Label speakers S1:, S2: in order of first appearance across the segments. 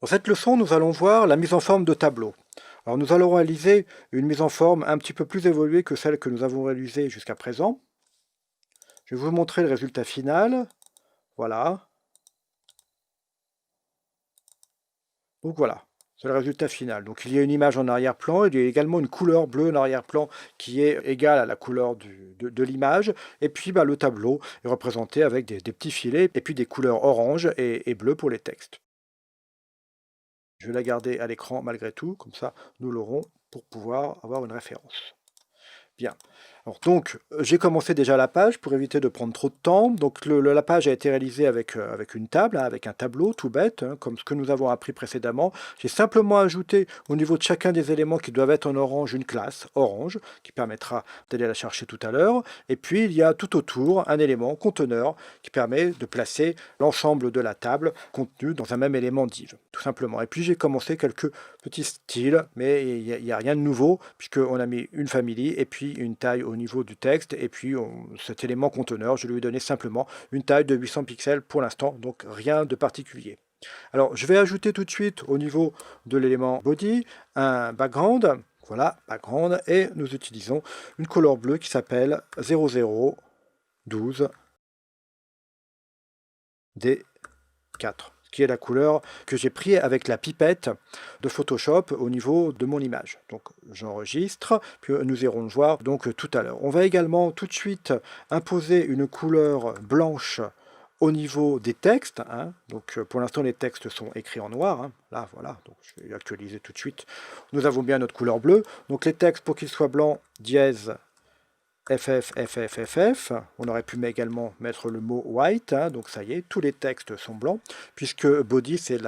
S1: Dans cette leçon, nous allons voir la mise en forme de tableaux. Alors nous allons réaliser une mise en forme un petit peu plus évoluée que celle que nous avons réalisée jusqu'à présent. Je vais vous montrer le résultat final. Voilà. Donc voilà, c'est le résultat final. Donc il y a une image en arrière-plan, il y a également une couleur bleue en arrière-plan qui est égale à la couleur de l'image. Et puis le tableau est représenté avec des petits filets et puis des couleurs orange et bleu pour les textes. Je vais la garder à l'écran malgré tout, comme ça nous l'aurons pour pouvoir avoir une référence. Bien. Alors donc, j'ai commencé déjà la page pour éviter de prendre trop de temps. Donc la page a été réalisée avec une table, hein, avec un tableau tout bête, hein, comme ce que nous avons appris précédemment. J'ai simplement ajouté au niveau de chacun des éléments qui doivent être en orange une classe orange, qui permettra d'aller la chercher tout à l'heure. Et puis il y a tout autour un élément conteneur qui permet de placer l'ensemble de la table contenu dans un même élément div, tout simplement. Et puis j'ai commencé quelques petits styles, mais il n'y a rien de nouveau, puisqu'on a mis une famille et puis une taille au niveau du texte, et puis cet élément conteneur, je lui ai donné simplement une taille de 800 pixels pour l'instant, donc rien de particulier. Alors je vais ajouter tout de suite au niveau de l'élément body un background, voilà, background, et nous utilisons une couleur bleue qui s'appelle 0012 D4, qui est la couleur que j'ai pris avec la pipette de Photoshop au niveau de mon image. Donc j'enregistre, puis nous irons le voir donc tout à l'heure. On va également tout de suite imposer une couleur blanche au niveau des textes, hein. Donc pour l'instant les textes sont écrits en noir, hein. Là voilà, donc je vais actualiser tout de suite. Nous avons bien notre couleur bleue, donc les textes pour qu'ils soient blancs, dièse FF. On aurait pu également mettre le mot white, hein, donc ça y est, tous les textes sont blancs, puisque body c'est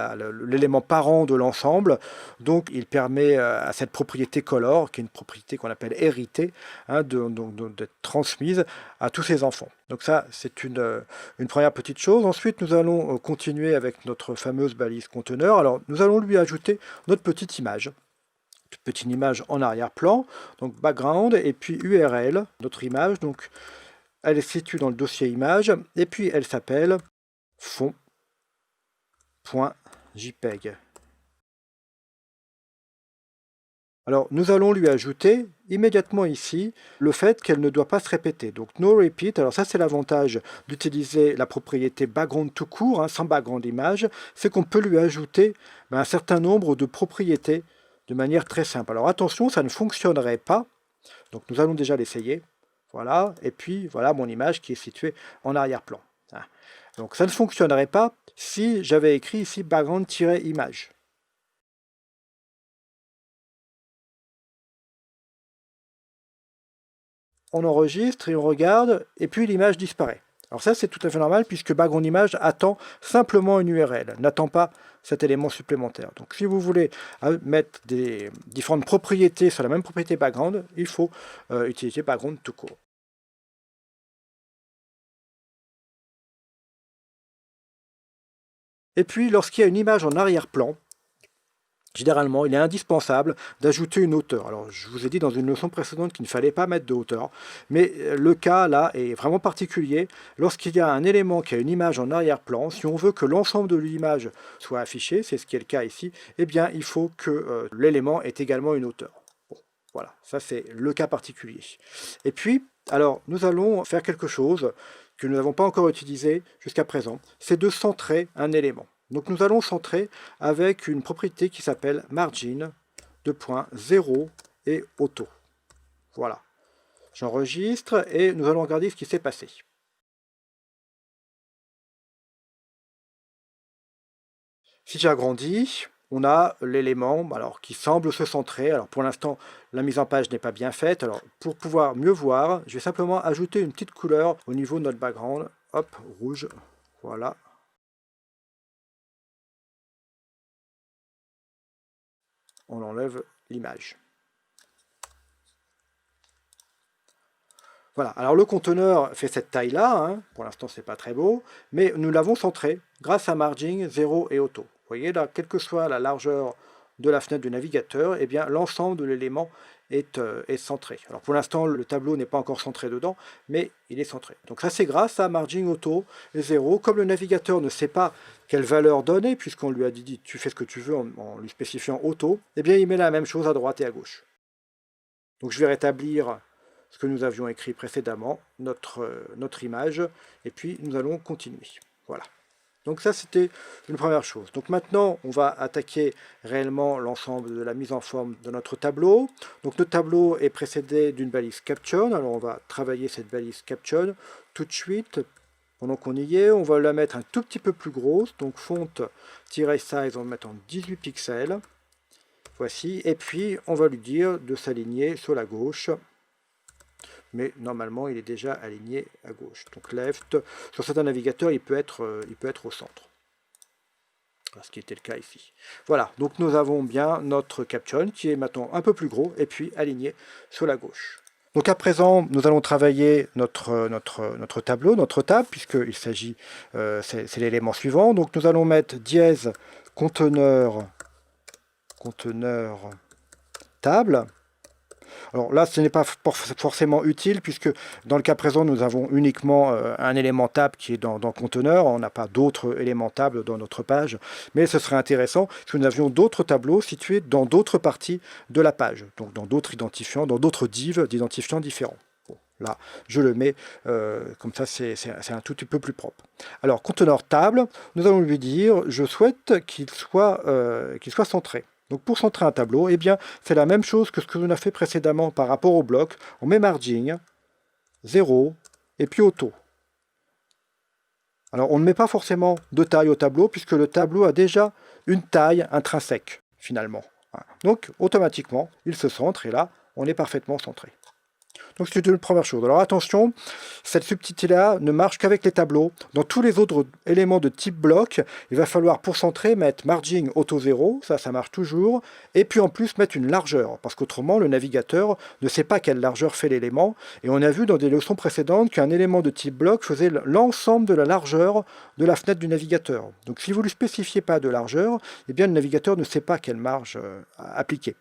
S1: l'élément parent de l'ensemble, donc il permet à cette propriété color, qui est une propriété qu'on appelle héritée, hein, d'être transmise à tous ses enfants. Donc ça, c'est une première petite chose. Ensuite, nous allons continuer avec notre fameuse balise conteneur. Alors, nous allons lui ajouter notre petite image. Petite image en arrière-plan, donc background, et puis URL, notre image, donc elle est située dans le dossier image, et puis elle s'appelle fond.jpeg. Alors nous allons lui ajouter immédiatement ici le fait qu'elle ne doit pas se répéter. Donc no repeat, alors ça c'est l'avantage d'utiliser la propriété background tout court, hein, sans background image, c'est qu'on peut lui ajouter un certain nombre de propriétés de manière très simple. Alors attention, ça ne fonctionnerait pas, donc nous allons déjà l'essayer. Voilà, et puis voilà mon image qui est située en arrière-plan. Donc ça ne fonctionnerait pas si j'avais écrit ici background-image. On enregistre et on regarde, et puis l'image disparaît. Alors ça, c'est tout à fait normal, puisque background image attend simplement une URL, n'attend pas cet élément supplémentaire. Donc si vous voulez mettre des différentes propriétés sur la même propriété background, il faut utiliser background tout court. Et puis, lorsqu'il y a une image en arrière-plan, généralement, il est indispensable d'ajouter une hauteur. Alors, je vous ai dit dans une leçon précédente qu'il ne fallait pas mettre de hauteur, mais le cas là est vraiment particulier. Lorsqu'il y a un élément qui a une image en arrière-plan, si on veut que l'ensemble de l'image soit affiché, c'est ce qui est le cas ici, eh bien, il faut que l'élément ait également une hauteur. Bon, voilà, ça c'est le cas particulier. Et puis, alors, nous allons faire quelque chose que nous n'avons pas encore utilisé jusqu'à présent, c'est de centrer un élément. Donc nous allons centrer avec une propriété qui s'appelle margin, 0 et auto. Voilà. J'enregistre et nous allons regarder ce qui s'est passé. Si j'agrandis, on a l'élément qui semble se centrer. Alors pour l'instant, la mise en page n'est pas bien faite. Alors pour pouvoir mieux voir, je vais simplement ajouter une petite couleur au niveau de notre background. Hop, rouge. Voilà. On enlève l'image. Voilà, alors le conteneur fait cette taille-là, hein. Pour l'instant c'est pas très beau, mais nous l'avons centré grâce à margin, 0 et auto. Vous voyez là, quelle que soit la largeur de la fenêtre du navigateur, eh bien l'ensemble de l'élément est centré. Alors pour l'instant, le tableau n'est pas encore centré dedans, mais il est centré. Donc ça, c'est grâce à Margin Auto et 0. Comme le navigateur ne sait pas quelle valeur donner, puisqu'on lui a dit tu fais ce que tu veux en lui spécifiant Auto, eh bien il met la même chose à droite et à gauche. Donc je vais rétablir ce que nous avions écrit précédemment, notre image, et puis nous allons continuer. Voilà. Donc ça, c'était une première chose. Donc maintenant, on va attaquer réellement l'ensemble de la mise en forme de notre tableau. Donc notre tableau est précédé d'une balise caption. Alors on va travailler cette balise caption tout de suite. Pendant qu'on y est, on va la mettre un tout petit peu plus grosse. Donc font-size, on va mettre en 18 pixels. Voici. Et puis, on va lui dire de s'aligner sur la gauche. Mais normalement, il est déjà aligné à gauche. Donc left, sur certains navigateurs, il peut être au centre. Ce qui était le cas ici. Voilà, donc nous avons bien notre caption qui est maintenant un peu plus gros et puis aligné sur la gauche. Donc à présent, nous allons travailler notre tableau, notre table, puisqu'il s'agit, c'est l'élément suivant. Donc nous allons mettre dièse conteneur table. Alors là, ce n'est pas forcément utile, puisque dans le cas présent, nous avons uniquement un élément table qui est dans conteneur. On n'a pas d'autres éléments tables dans notre page. Mais ce serait intéressant si nous avions d'autres tableaux situés dans d'autres parties de la page. Donc dans d'autres identifiants, dans d'autres divs d'identifiants différents. Bon, là, je le mets comme ça, c'est un tout petit peu plus propre. Alors, conteneur table, nous allons lui dire, je souhaite qu'il soit centré. Donc pour centrer un tableau, eh bien, c'est la même chose que ce que l'on a fait précédemment par rapport au bloc. On met margin, 0, et puis auto. Alors on ne met pas forcément de taille au tableau, puisque le tableau a déjà une taille intrinsèque, finalement. Donc automatiquement, il se centre, et là, on est parfaitement centré. Donc c'est une première chose. Alors attention, cette subtilité-là ne marche qu'avec les tableaux. Dans tous les autres éléments de type bloc, il va falloir pour centrer mettre margin auto 0, ça marche toujours, et puis en plus mettre une largeur, parce qu'autrement le navigateur ne sait pas quelle largeur fait l'élément, et on a vu dans des leçons précédentes qu'un élément de type bloc faisait l'ensemble de la largeur de la fenêtre du navigateur. Donc si vous ne lui spécifiez pas de largeur, eh bien le navigateur ne sait pas quelle marge appliquer.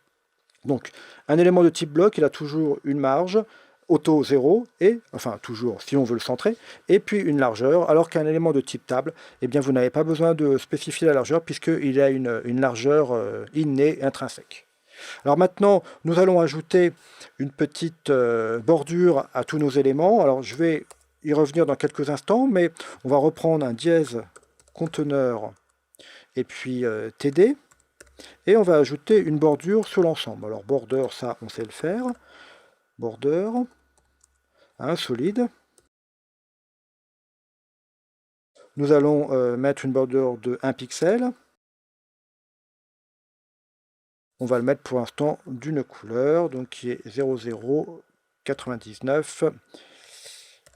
S1: Donc un élément de type bloc, il a toujours une marge, auto 0, et, enfin toujours si on veut le centrer, et puis une largeur, alors qu'un élément de type table, eh bien vous n'avez pas besoin de spécifier la largeur puisqu'il a une largeur innée intrinsèque. Alors maintenant, nous allons ajouter une petite bordure à tous nos éléments. Alors je vais y revenir dans quelques instants, mais on va reprendre un dièse conteneur et puis TD, et on va ajouter une bordure sur l'ensemble. Alors border, ça on sait le faire. Border, solide. Nous allons mettre une bordure de 1 pixel. On va le mettre pour l'instant d'une couleur, donc qui est 0099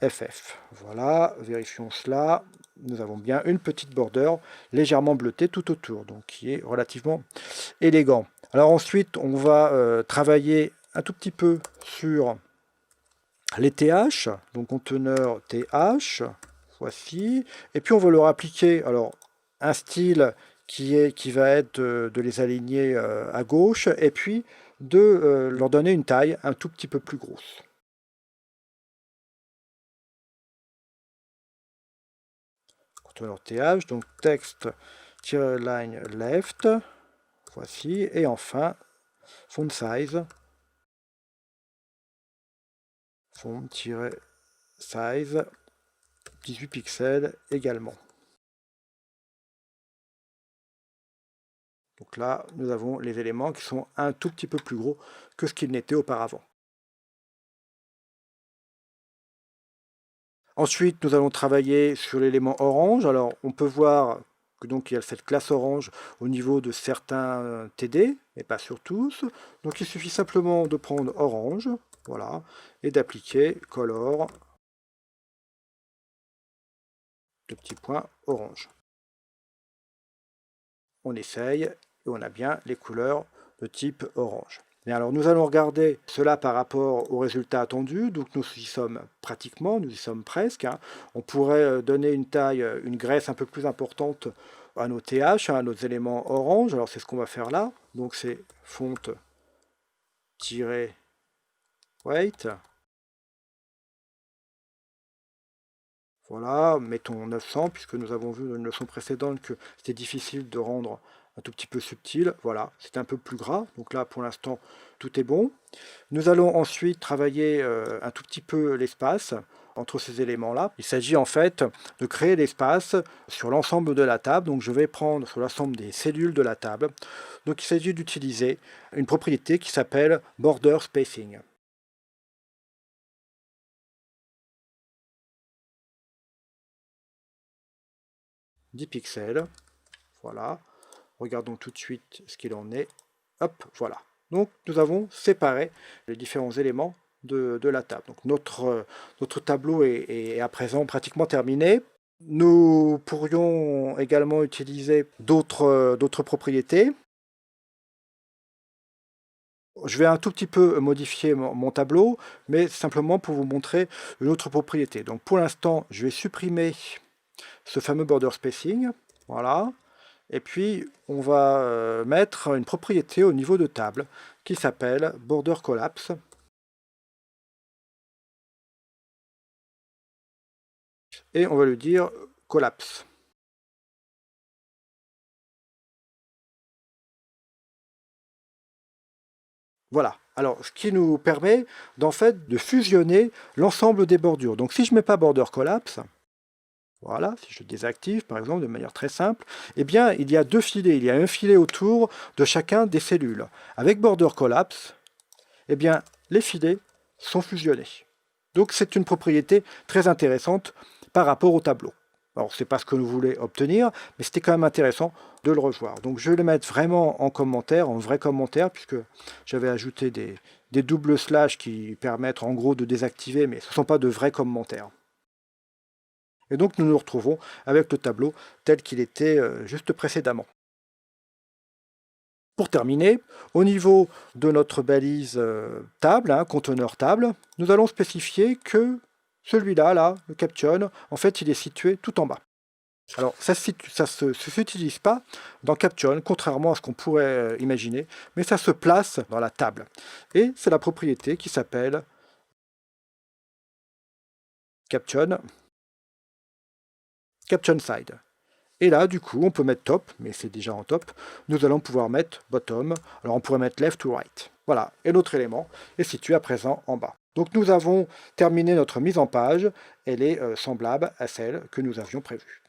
S1: FF. Voilà, vérifions cela. Nous avons bien une petite bordure légèrement bleutée tout autour, donc qui est relativement élégant. Alors ensuite, on va travailler un tout petit peu sur les TH, donc conteneur TH, voici, et puis on va leur appliquer alors un style qui va être de les aligner à gauche, et puis de leur donner une taille un tout petit peu plus grosse. Conteneur TH, donc text-line left, voici, et enfin font size, font-size 18 pixels également. Donc là, nous avons les éléments qui sont un tout petit peu plus gros que ce qu'ils n'étaient auparavant. Ensuite, nous allons travailler sur l'élément orange. Alors, on peut voir que donc il y a cette classe orange au niveau de certains TD, mais pas sur tous. Donc, il suffit simplement de prendre orange, voilà, et d'appliquer color, de petits points orange. On essaye et on a bien les couleurs de type orange. Et alors nous allons regarder cela par rapport au résultat attendu, donc nous y sommes pratiquement, nous y sommes presque. On pourrait donner une taille, une graisse un peu plus importante à nos TH, à nos éléments orange, alors c'est ce qu'on va faire là, donc c'est font-size Weight. Voilà, mettons 900 puisque nous avons vu dans une leçon précédente que c'était difficile de rendre un tout petit peu subtil. Voilà, c'est un peu plus gras. Donc là, pour l'instant, tout est bon. Nous allons ensuite travailler un tout petit peu l'espace entre ces éléments-là. Il s'agit en fait de créer l'espace sur l'ensemble de la table. Donc je vais prendre sur l'ensemble des cellules de la table. Donc il s'agit d'utiliser une propriété qui s'appelle Border Spacing. 10 pixels, voilà. Regardons tout de suite ce qu'il en est. Hop, voilà. Donc nous avons séparé les différents éléments de la table. Donc notre tableau est à présent pratiquement terminé. Nous pourrions également utiliser d'autres propriétés. Je vais un tout petit peu modifier mon tableau, mais simplement pour vous montrer une autre propriété. Donc pour l'instant, je vais supprimer ce fameux border spacing. Voilà. Et puis, on va mettre une propriété au niveau de table qui s'appelle Border Collapse. Et on va lui dire Collapse. Voilà. Alors, ce qui nous permet, d'en fait, de fusionner l'ensemble des bordures. Donc, si je ne mets pas Border Collapse, voilà, si je désactive, par exemple, de manière très simple, eh bien, il y a deux filets. Il y a un filet autour de chacun des cellules. Avec Border Collapse, eh bien, les filets sont fusionnés. Donc, c'est une propriété très intéressante par rapport au tableau. Alors, ce n'est pas ce que nous voulions obtenir, mais c'était quand même intéressant de le revoir. Donc, je vais le mettre vraiment en commentaire, en vrai commentaire, puisque j'avais ajouté des doubles slash qui permettent en gros de désactiver, mais ce ne sont pas de vrais commentaires. Et donc, nous nous retrouvons avec le tableau tel qu'il était juste précédemment. Pour terminer, au niveau de notre balise table, conteneur table, nous allons spécifier que celui-là, là, le Caption, en fait, il est situé tout en bas. Alors, ça ne s'utilise pas dans Caption, contrairement à ce qu'on pourrait imaginer, mais ça se place dans la table. Et c'est la propriété qui s'appelle Caption Side. Et là, du coup, on peut mettre top, mais c'est déjà en top. Nous allons pouvoir mettre bottom. Alors, on pourrait mettre left ou right. Voilà. Et notre élément est situé à présent en bas. Donc, nous avons terminé notre mise en page. Elle est semblable à celle que nous avions prévue.